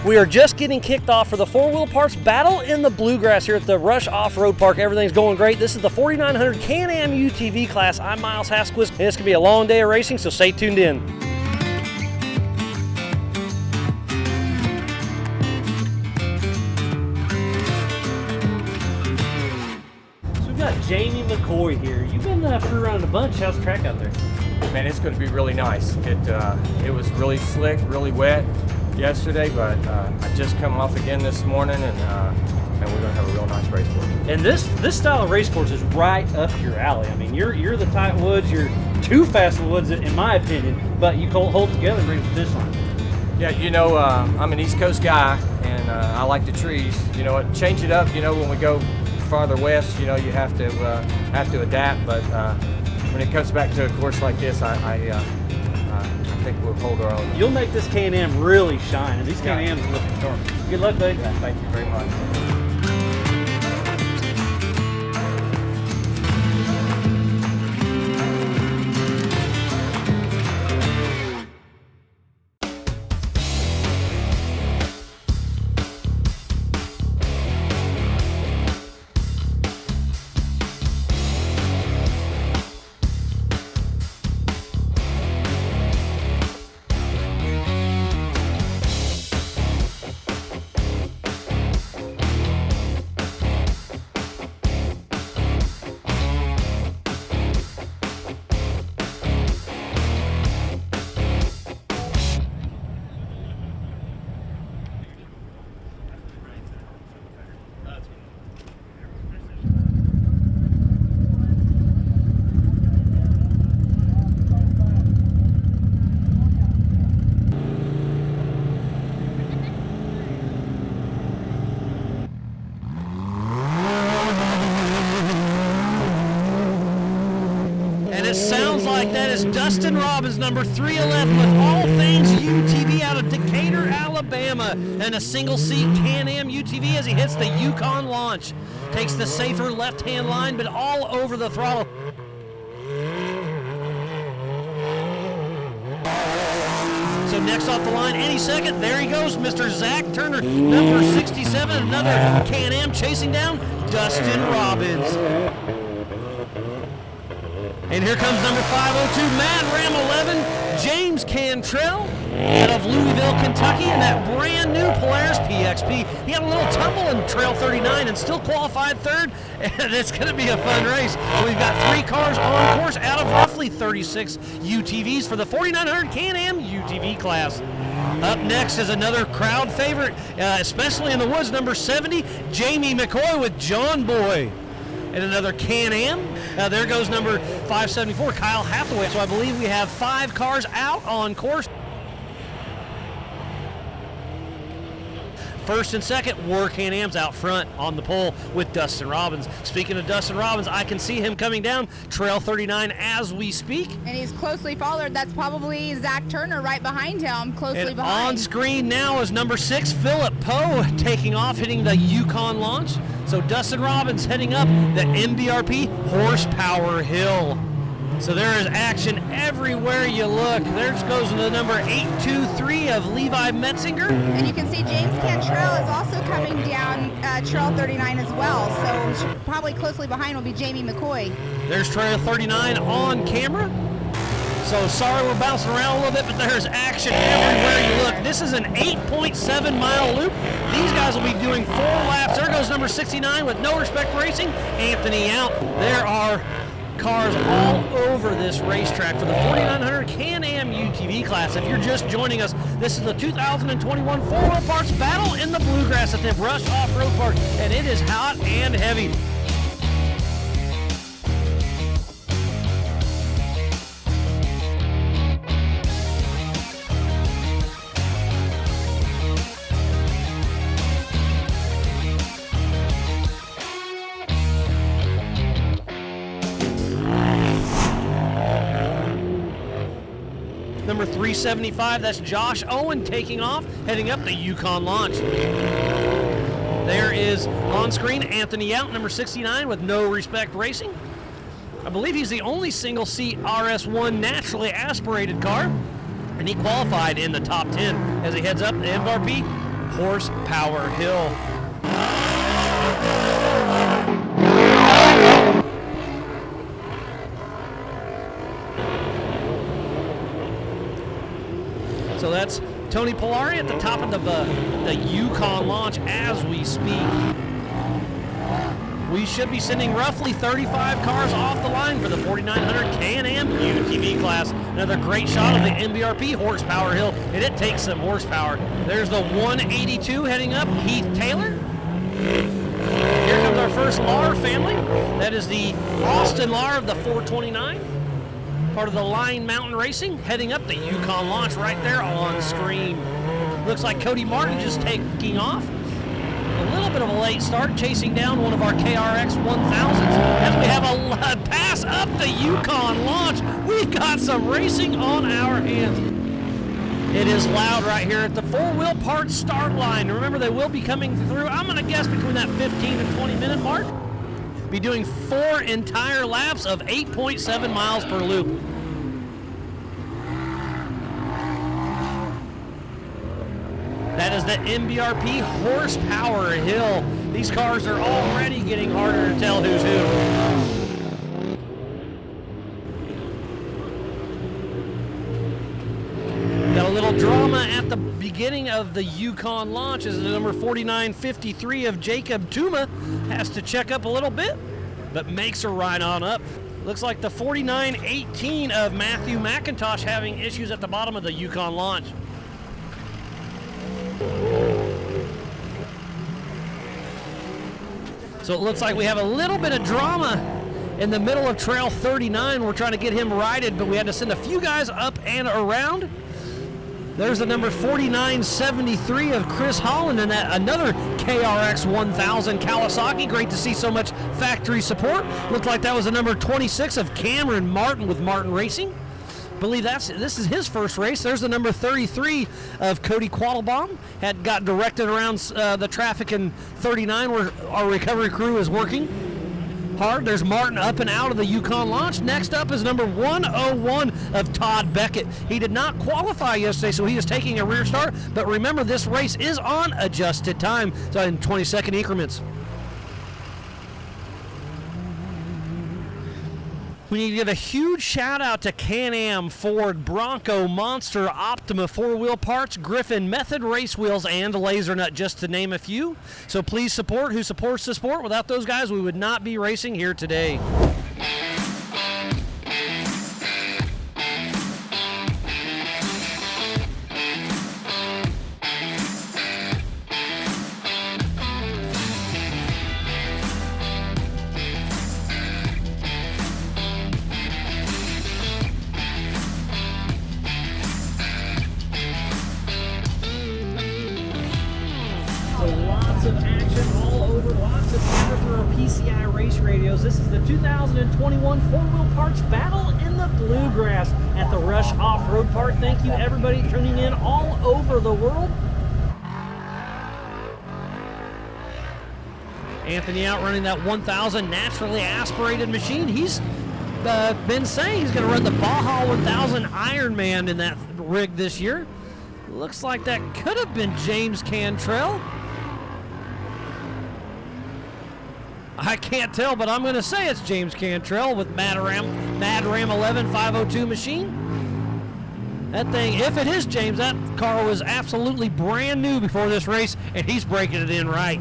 We are just getting kicked off for the four-wheel parts battle in the Bluegrass here at the Rush Off-Road Park. Everything's going great. This is the 4900 Can-Am UTV class. I'm Miles Hasquist, and it's going to be a long day of racing, so stay tuned in. So we've got Jamie McCoy here. You've been through around a bunch. How's the track out there? Man, it's going to be really nice. It was really slick, really wet yesterday, but I just come off again this morning, and we're going to have a real nice race course. And this style of race course is right up your alley. I mean, you're the tight woods, you're too fast in the woods, in my opinion, but you hold together and bring it to this line. Yeah, you know, I'm an East Coast guy, and I like the trees. You know, change it up. You know, when we go farther west, you know, you have to adapt. But when it comes back to a course like this, I think we'll hold our own. You'll make this Can-Am really shine, and these Can-Ams are looking sharp. Good luck, buddy. Yeah, thank you very much. And it sounds like that is Dustin Robbins, number 311, with all things UTV out of Decatur, Alabama, and a single-seat Can-Am UTV as he hits the Yukon launch. Takes the safer left-hand line, but all over the throttle. So next off the line, any second, there he goes, Mr. Zach Turner, number 67, another Can-Am chasing down Dustin Robbins. And here comes number 502, Mad Ram 11, James Cantrell, out of Louisville, Kentucky, in that brand new Polaris PXP. He had a little tumble in Trail 39 and still qualified third, and it's going to be a fun race. We've got 3 cars on course out of roughly 36 UTVs for the 4900 Can-Am UTV class. Up next is another crowd favorite, especially in the woods, number 70, Jamie McCoy with John Boy. And another Can-Am. There goes number 574, Kyle Hathaway. So I believe we have 5 cars out on course. First and second were Can-Ams out front on the pole with Dustin Robbins. Speaking of Dustin Robbins, I can see him coming down Trail 39 as we speak. And he's closely followed. That's probably Zach Turner right behind him, closely behind. On screen now is number 6, Philip Poe, taking off, hitting the Yukon launch. So Dustin Robbins heading up the MBRP Horsepower Hill. So there is action everywhere you look. There goes the number 823 of Levi Metzinger. And you can see James Cantrell is also coming down Trail 39 as well. So probably closely behind will be Jamie McCoy. There's Trail 39 on camera. So sorry we're bouncing around a little bit, but there's action everywhere you look. This is an 8.7 mile loop. These guys will be doing 4 laps. There goes number 69 with No Respect Racing, Anthony out. There are cars all over this racetrack for the 4900 Can-Am UTV class. If you're just joining us, this is the 2021 four-wheel parts battle in the Bluegrass at the Rush Off-Road Park, and it is hot and heavy. Number 375, that's Josh Owen taking off, heading up the Yukon launch. There is on screen Anthony Out, number 69 with No Respect Racing. I believe he's the only single seat RS1 naturally aspirated car, and he qualified in the top 10 as he heads up the MRP Horsepower Hill. So that's Tony Polari at the top of the Yukon launch as we speak. We should be sending roughly 35 cars off the line for the 4900 Can-Am UTV class. Another great shot of the MBRP Horsepower Hill, and it takes some horsepower. There's the 182 heading up, Heath Taylor. Here comes our first LAR family. That is the Austin LAR of the 429. Part of the Line Mountain Racing, heading up the Yukon launch right there on screen. Looks like Cody Martin just taking off. A little bit of a late start, chasing down one of our KRX 1000s as we have a pass up the Yukon launch. We've got some racing on our hands. It is loud right here at the four-wheel parts start line. Remember, they will be coming through, I'm going to guess, between that 15 and 20 minute mark. Be doing 4 entire laps of 8.7 miles per loop. That is the MBRP Horsepower Hill. These cars are already getting harder to tell who's who. Got a little drama at the beginning of the Yukon launch as the number 4953 of Jacob Tuma has to check up a little bit, but makes her right on up. Looks like the 4918 of Matthew McIntosh having issues at the bottom of the Yukon launch. So it looks like we have a little bit of drama in the middle of Trail 39. We're trying to get him righted, but we had to send a few guys up and around. There's the number 4973 of Chris Holland and another KRX 1000 Kawasaki. Great to see so much factory support. Looked like that was the number 26 of Cameron Martin with Martin Racing. Believe this is his first race. There's the number 33 of Cody Quattlebaum. Got directed around the traffic in 39 where our recovery crew is working hard. There's Martin up and out of the Yukon launch. Next up is number 101 of Todd Beckett. He did not qualify yesterday, so he is taking a rear start. But remember, this race is on adjusted time, so in 20-second increments. We need to give a huge shout out to Can-Am, Ford, Bronco, Monster, Optima, 4-wheel parts, Griffin, Method race wheels, and Laser Nut, just to name a few. So please support who supports the sport. Without those guys, we would not be racing here today. PCI race radios. This is the 2021 4-wheel parts battle in the Bluegrass at the Rush Off-Road Park. Thank you everybody tuning in all over the world. Anthony out running that 1000 naturally aspirated machine. He's been saying he's going to run the Baja 1000 Ironman in that rig this year. Looks like that could have been James Cantrell. I can't tell, but I'm going to say it's James Cantrell with Mad Ram 11 502 machine. That thing, if it is James, that car was absolutely brand new before this race, and he's breaking it in right.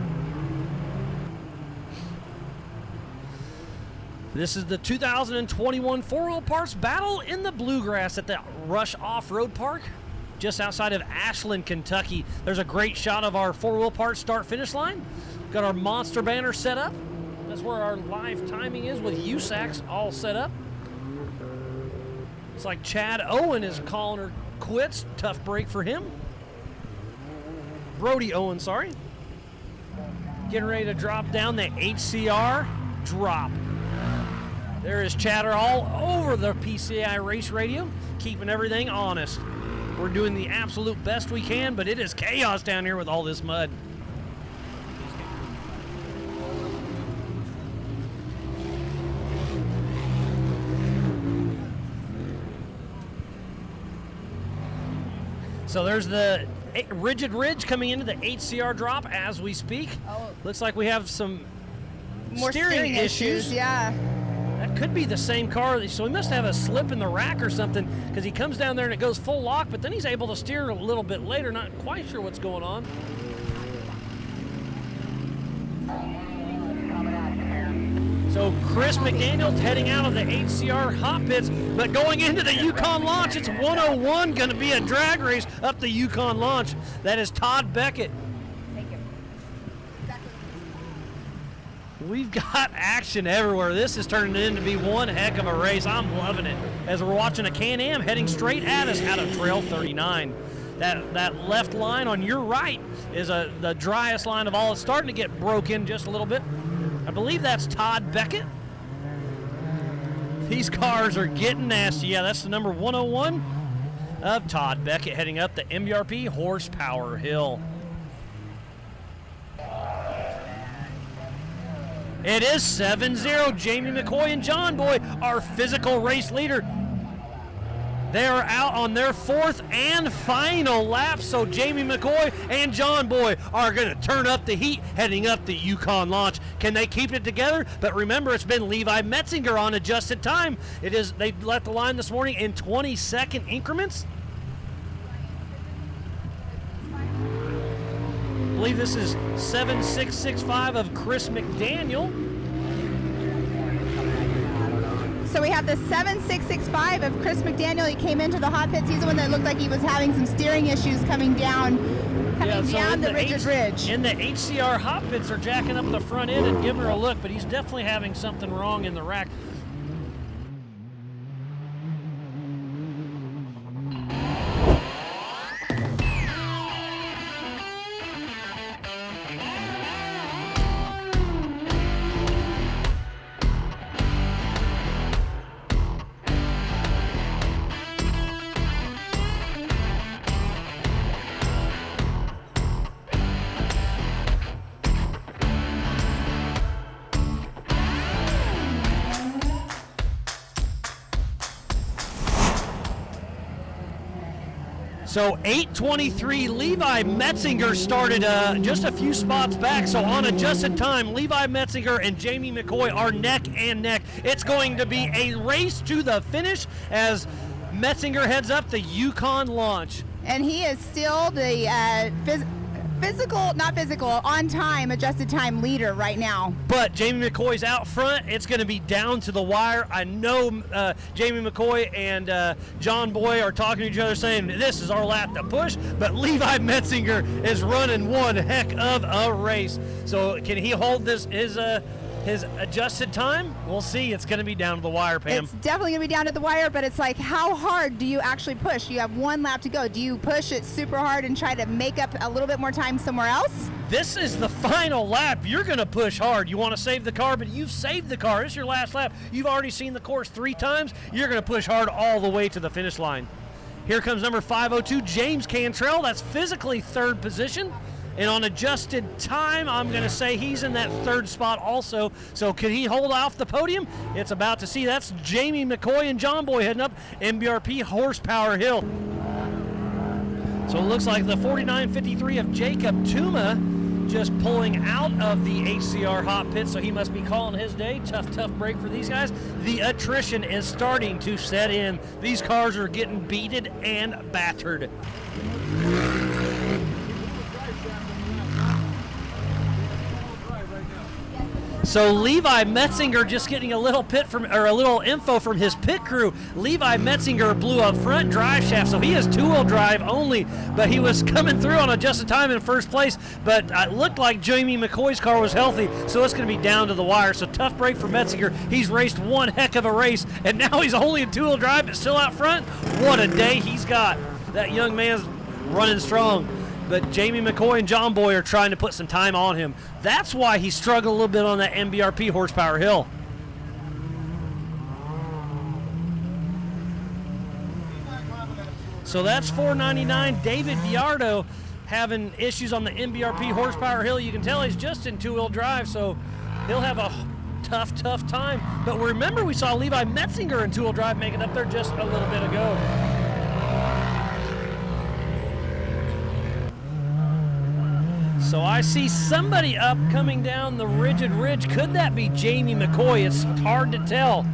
This is the 2021 4-wheel parts battle in the Bluegrass at the Rush Off-Road Park, just outside of Ashland, Kentucky. There's a great shot of our 4-wheel parts start-finish line. Got our monster banner set up. That's where our live timing is with USACs all set up. It's like Chad Owen is calling her quits. Tough break for him. Brody Owen, sorry. Getting ready to drop down the HCR drop. There is chatter all over the PCI race radio, keeping everything honest. We're doing the absolute best we can, but it is chaos down here with all this mud. So there's the Rigid Ridge coming into the HCR drop as we speak. Oh. Looks like we have some More steering issues. Yeah. That could be the same car, so he must have a slip in the rack or something, because he comes down there and it goes full lock, but then he's able to steer a little bit later. Not quite sure what's going on. So Chris McDaniel heading out of the HCR hot pits, but going into the Yukon launch, it's 101, going to be a drag race up the Yukon launch. That is Todd Beckett. We've got action everywhere. This is turning into be one heck of a race. I'm loving it. As we're watching a Can-Am heading straight at us out of Trail 39. That left line on your right is the driest line of all. It's starting to get broken just a little bit. I believe that's Todd Beckett. These cars are getting nasty. Yeah, that's the number 101 of Todd Beckett heading up the MBRP Horsepower Hill. It is 7-0. Jamie McCoy and John Boy, our physical race leader. They are out on their fourth and final lap, so Jamie McCoy and John Boy are going to turn up the heat heading up the Yukon launch. Can they keep it together? But remember, it's been Levi Metzinger on adjusted time. They let the line this morning in 20-second increments. I believe this is 7665 of Chris McDaniel. So we have the 7665 of Chris McDaniel. He came into the hot pits. He's the one that looked like he was having some steering issues coming down the Rigid Ridge. And the HCR hot pits are jacking up the front end and giving her a look, but he's definitely having something wrong in the rack. So 8:23, Levi Metzinger started just a few spots back. So on adjusted time, Levi Metzinger and Jamie McCoy are neck and neck. It's going to be a race to the finish as Metzinger heads up the Yukon launch. And he is still the on time, adjusted time leader right now. But Jamie McCoy's out front. It's going to be down to the wire. I know Jamie McCoy and John Boy are talking to each other saying, this is our lap to push, but Levi Metzinger is running one heck of a race. So can he hold his adjusted time? We'll see. It's going to be down to the wire, Pam. It's definitely going to be down to the wire, but it's like, how hard do you actually push? You have one lap to go. Do you push it super hard and try to make up a little bit more time somewhere else? This is the final lap. You're going to push hard. You want to save the car, but you've saved the car. It's your last lap. You've already seen the course 3 times. You're going to push hard all the way to the finish line. Here comes number 502, James Cantrell. That's physically third position. And on adjusted time, I'm going to say he's in that third spot also. So could he hold off the podium? It's about to see. That's Jamie McCoy and John Boy heading up MBRP Horsepower Hill. So it looks like the 4953 of Jacob Tuma just pulling out of the HCR hot pit, so he must be calling his day. Tough break for these guys. The attrition is starting to set in. These cars are getting beated and battered. So Levi Metzinger just getting a little info from his pit crew. Levi Metzinger blew up front drive shaft, so he is 2-wheel drive only, but he was coming through on adjusted time in first place, but it looked like Jamie McCoy's car was healthy, so it's going to be down to the wire. So tough break for Metzinger. He's raced one heck of a race, and now he's only in 2-wheel drive, but still out front. What a day he's got. That young man's running strong. But Jamie McCoy and John Boy are trying to put some time on him. That's why he struggled a little bit on that MBRP Horsepower Hill. So that's 499. David Viardo having issues on the MBRP Horsepower Hill. You can tell he's just in 2-wheel drive, so he'll have a tough time. But remember, we saw Levi Metzinger in 2-wheel drive making up there just a little bit ago. So I see somebody up coming down the rigid ridge. Could that be Jamie McCoy? It's hard to tell.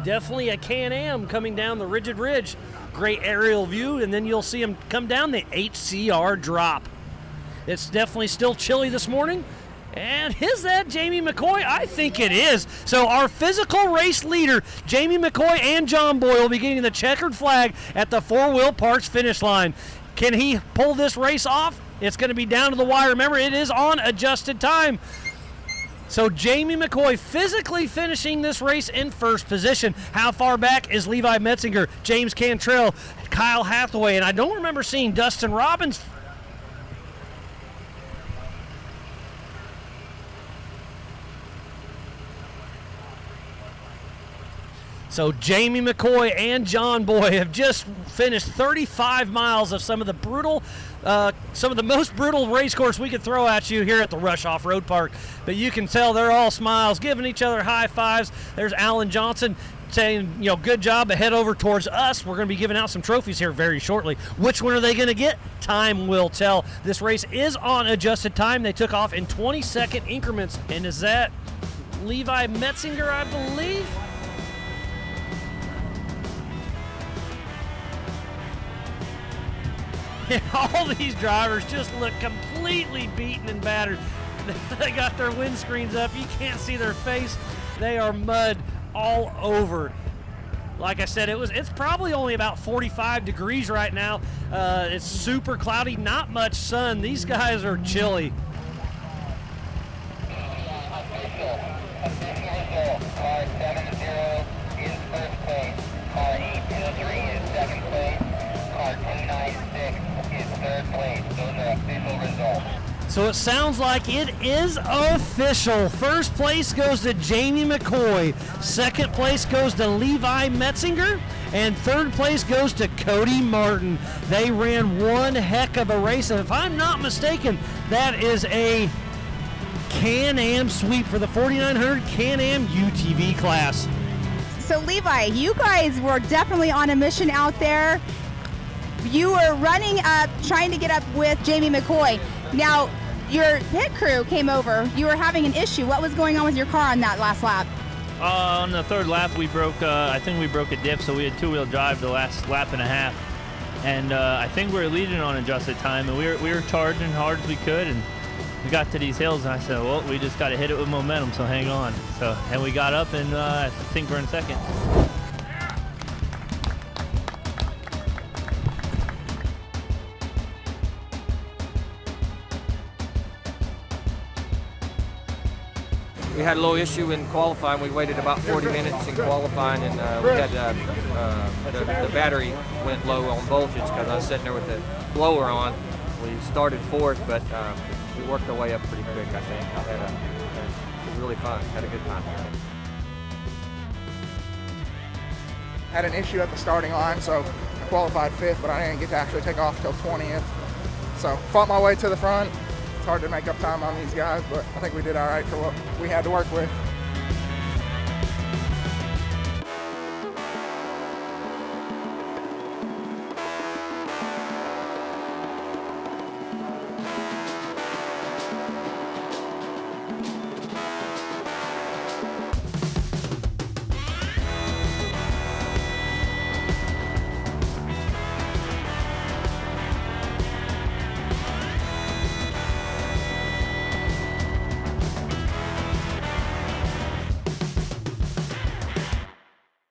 Definitely a Can-Am coming down the rigid ridge. Great aerial view, and then you'll see him come down the HCR drop. It's definitely still chilly this morning. And is that Jamie McCoy? I think it is. So our physical race leader, Jamie McCoy and John Boyle, will be getting the checkered flag at the Four Wheel Parts finish line. Can he pull this race off? It's going to be down to the wire. Remember, it is on adjusted time. So Jamie McCoy physically finishing this race in first position. How far back is Levi Metzinger, James Cantrell, Kyle Hathaway? And I don't remember seeing Dustin Robbins. So Jamie McCoy and John Boy have just finished 35 miles of some of the most brutal race course we could throw at you here at the Rush Off-Road Park. But you can tell they're all smiles, giving each other high fives. There's Alan Johnson saying, good job, but head over towards us. We're going to be giving out some trophies here very shortly. Which one are they going to get? Time will tell. This race is on adjusted time. They took off in 20-second increments. And is that Levi Metzinger, I believe? And all these drivers just look completely beaten and battered. They got their windscreens up. You can't see their face. They are mud all over. Like I said, it's probably only about 45 degrees right now. It's super cloudy, not much sun. These guys are chilly. Car 70 is first place. Car 823 is second place. Car 296 is third place. Those are official results. So it sounds like it is official. First place goes to Jamie McCoy. Second place goes to Levi Metzinger. And third place goes to Cody Martin. They ran one heck of a race. And if I'm not mistaken, that is a Can-Am sweep for the 4900 Can-Am UTV class. So Levi, you guys were definitely on a mission out there. You were running up, trying to get up with Jamie McCoy. Now, your pit crew came over. You were having an issue. What was going on with your car on that last lap? On the third lap, we broke. I think we broke a diff, so we had two-wheel drive the last lap and a half. And I think we were leading on adjusted time, and we were charging hard as we could. And we got to these hills, and I said, well, we just got to hit it with momentum, so hang on. And we got up, and I think we're in second. We had a little issue in qualifying. We waited about 40 minutes in qualifying, and we had the battery went low on voltage because I was sitting there with the blower on. We started fourth, but we worked our way up pretty quick, I think. It was really fun. Had a good time. Had an issue at the starting line, so I qualified 5th, but I didn't get to actually take off till 20th. So fought my way to the front. It's hard to make up time on these guys, but I think we did all right for what we had to work with.